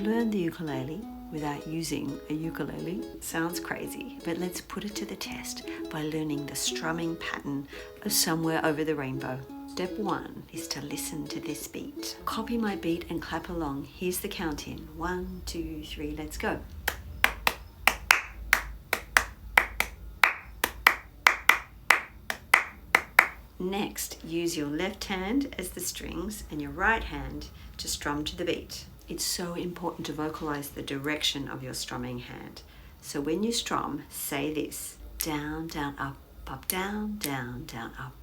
learn the ukulele without using a ukulele sounds crazy, but let's put it to the test by learning the strumming pattern of Somewhere Over the Rainbow. Step 1 is to listen to this beat. Copy my beat and clap along. Here's the count in. 1, 2, 3, let's go. Next, use your left hand as the strings and your right hand to strum to the beat. It's so important to vocalize the direction of your strumming hand. So when you strum, say this: down, down, up, down, down, down, up,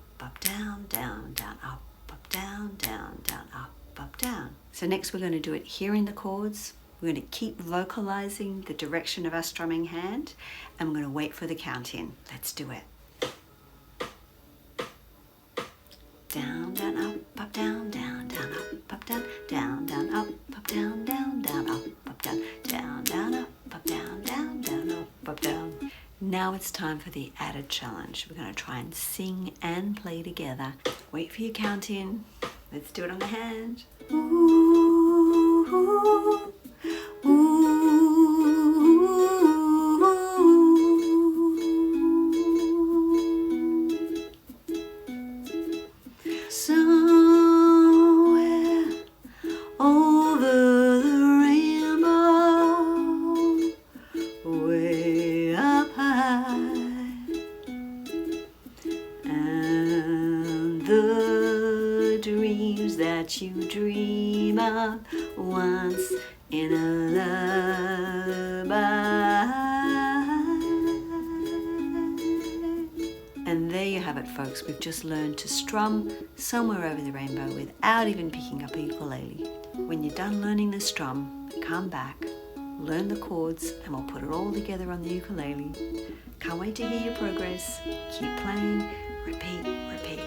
down, down, down, up, down, down, down, up, down. So next we're going to do it here in the chords. We're going to keep vocalizing the direction of our strumming hand, and we're going to wait for the count in. Let's do it. Down, down, up, down, down, down, up, down, down, down, up, down, down, down, up, down, down, down, up, down, down, down, up, down. Now it's time for the added challenge. We're going to try and sing and play together. Wait for your count in. Let's do it on the hand. Ooh, ooh, ooh. The dreams that you dream of once in a lullaby. And there you have it, folks. We've just learned to strum Somewhere Over the Rainbow without even picking up a ukulele. When you're done learning the strum, come back, learn the chords, and we'll put it all together on the ukulele. Can't wait to hear your progress. Keep playing, repeat, repeat.